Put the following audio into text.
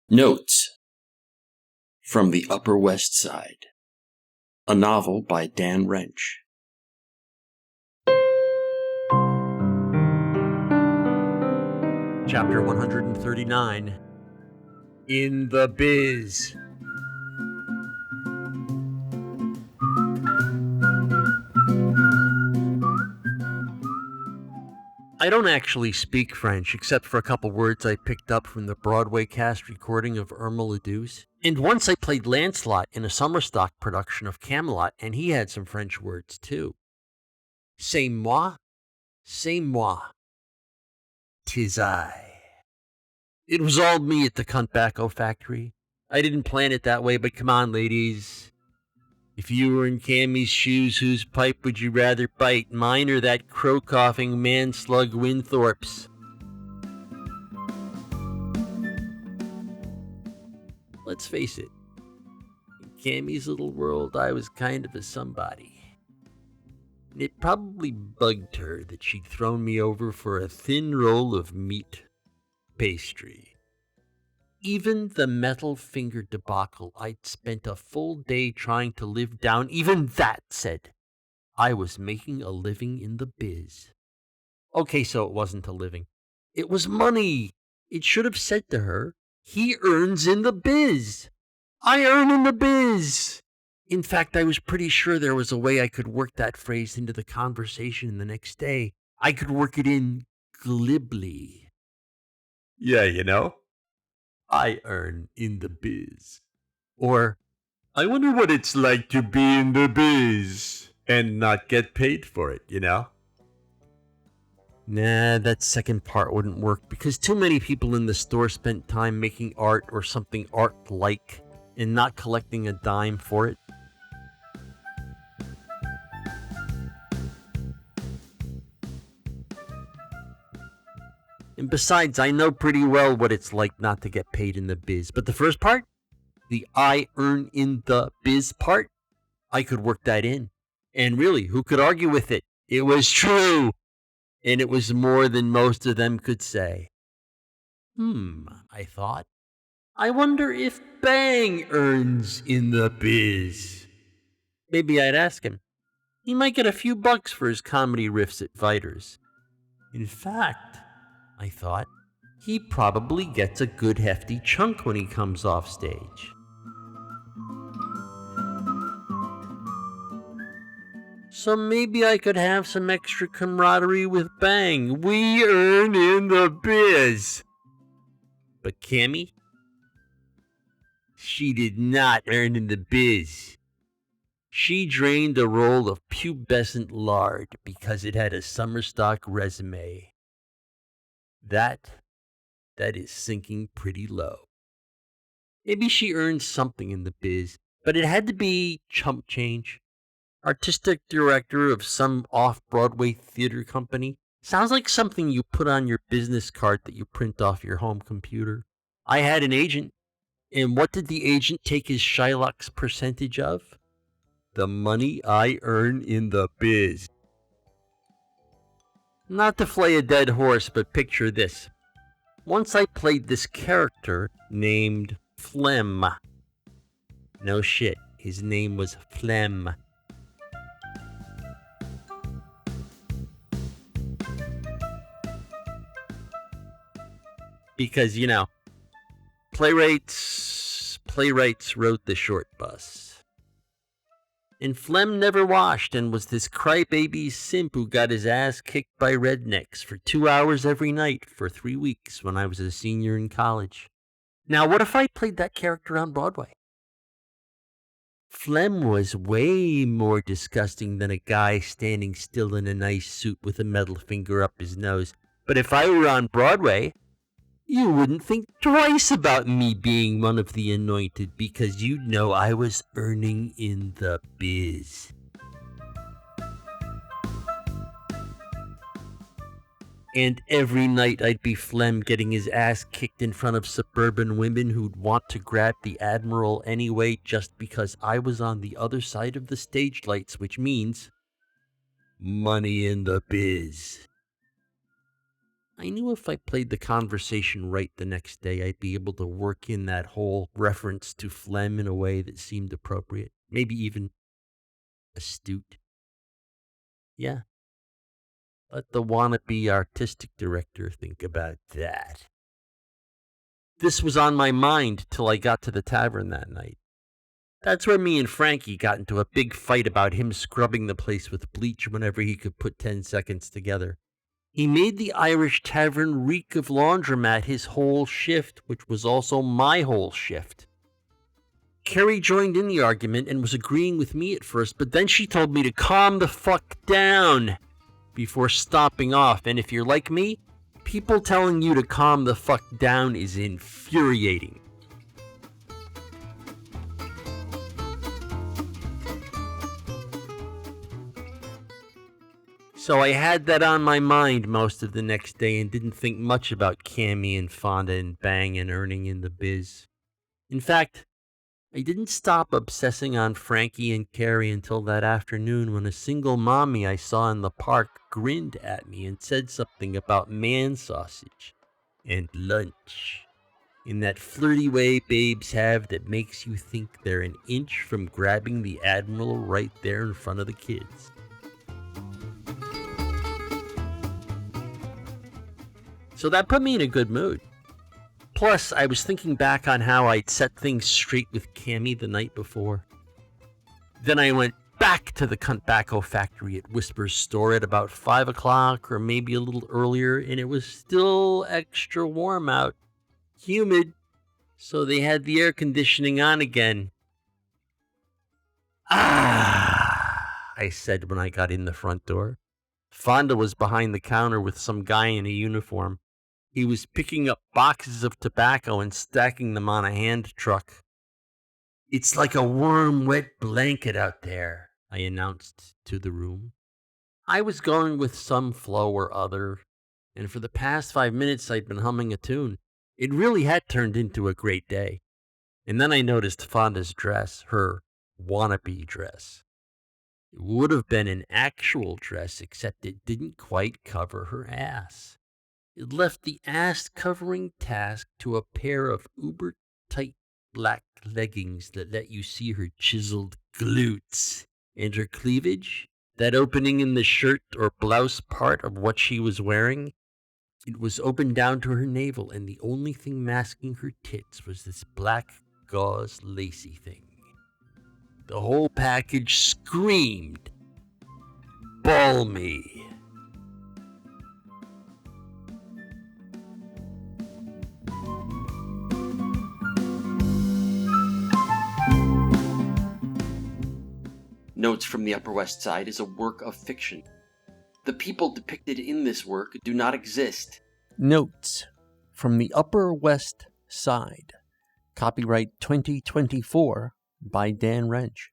Notes from the Upper West Side, a novel by Dan Wrench. Chapter 139, In the Biz. I don't actually speak French, except for a couple words I picked up from the Broadway cast recording of Irma la Douce. And once I played Lancelot in a summer stock production of Camelot, and he had some French words too. C'est moi, 'tis I. It was all me at the Cuntbacco factory. I didn't plan it that way, but come on, ladies. If you were in Cammie's shoes, whose pipe would you rather bite, mine or that crow-coughing man-slug Winthorpe's? Let's face it, in Cammie's little world, I was kind of a somebody. And it probably bugged her that she'd thrown me over for a thin roll of meat pastry. Even the metal finger debacle I'd spent a full day trying to live down, even that said I was making a living in the biz. Okay, so it wasn't a living. It was money. It should have said to her, he earns in the biz. I earn in the biz. In fact, I was pretty sure there was a way I could work that phrase into the conversation the next day. I could work it in glibly. Yeah, you know, I earn in the biz. Or, I wonder what it's like to be in the biz and not get paid for it, you know? Nah, that second part wouldn't work because too many people in the store spent time making art or something art-like and not collecting a dime for it. And besides, I know pretty well what it's like not to get paid in the biz. But the first part, the I earn in the biz part, I could work that in. And really, who could argue with it? It was true. And it was more than most of them could say. I thought. I wonder if Bang earns in the biz. Maybe I'd ask him. He might get a few bucks for his comedy riffs at Viters. In fact, I thought, he probably gets a good hefty chunk when he comes off stage. So maybe I could have some extra camaraderie with Bang. We earn in the biz. But Cammie? She did not earn in the biz. She drained a roll of pubescent lard because it had a summer stock resume. That is sinking pretty low. Maybe she earned something in the biz, but it had to be chump change. Artistic director of some off-Broadway theater company. Sounds like something you put on your business card that you print off your home computer. I had an agent, and what did the agent take his Shylock's percentage of? The money I earn in the biz. Not to flay a dead horse, but picture this. Once I played this character named Phlegm. No shit, his name was Phlegm. Because, you know, playwrights wrote the short bus. And Phlegm never washed and was this crybaby simp who got his ass kicked by rednecks for 2 hours every night for 3 weeks when I was a senior in college. Now, what if I played that character on Broadway? Phlegm was way more disgusting than a guy standing still in a nice suit with a metal finger up his nose. But if I were on Broadway, you wouldn't think twice about me being one of the anointed because you'd know I was earning in the biz. And every night I'd be Phlegm getting his ass kicked in front of suburban women who'd want to grab the Admiral anyway just because I was on the other side of the stage lights, which means money in the biz. I knew if I played the conversation right the next day, I'd be able to work in that whole reference to phlegm in a way that seemed appropriate, maybe even astute. Yeah, let the wannabe artistic director think about that. This was on my mind till I got to the tavern that night. That's where me and Frankie got into a big fight about him scrubbing the place with bleach whenever he could put 10 seconds together. He made the Irish tavern reek of laundromat his whole shift, which was also my whole shift. Carrie joined in the argument and was agreeing with me at first, but then she told me to calm the fuck down before stomping off. And if you're like me, people telling you to calm the fuck down is infuriating. So I had that on my mind most of the next day and didn't think much about Cammy and Fonda and Bang and earning in the biz. In fact, I didn't stop obsessing on Frankie and Carrie until that afternoon when a single mommy I saw in the park grinned at me and said something about man sausage and lunch in that flirty way babes have that makes you think they're an inch from grabbing the Admiral right there in front of the kids. So that put me in a good mood. Plus, I was thinking back on how I'd set things straight with Cammy the night before. Then I went back to the Cuntbacco factory at Whisper's store at about 5 o'clock or maybe a little earlier, and it was still extra warm out. Humid, so they had the air conditioning on again. I said when I got in the front door. Fonda was behind the counter with some guy in a uniform. He was picking up boxes of tobacco and stacking them on a hand truck. "It's like a warm, wet blanket out there," I announced to the room. I was going with some flow or other, and for the past 5 minutes I'd been humming a tune. It really had turned into a great day. And then I noticed Fonda's dress, her wannabe dress. It would have been an actual dress, except it didn't quite cover her ass. It left the ass-covering task to a pair of uber-tight black leggings that let you see her chiseled glutes. And her cleavage, that opening in the shirt or blouse part of what she was wearing, it was open down to her navel, and the only thing masking her tits was this black gauze lacy thing. The whole package screamed, "Ball me." Notes from the Upper West Side is a work of fiction. The people depicted in this work do not exist. Notes from the Upper West Side. Copyright 2024 by Dan Wrench.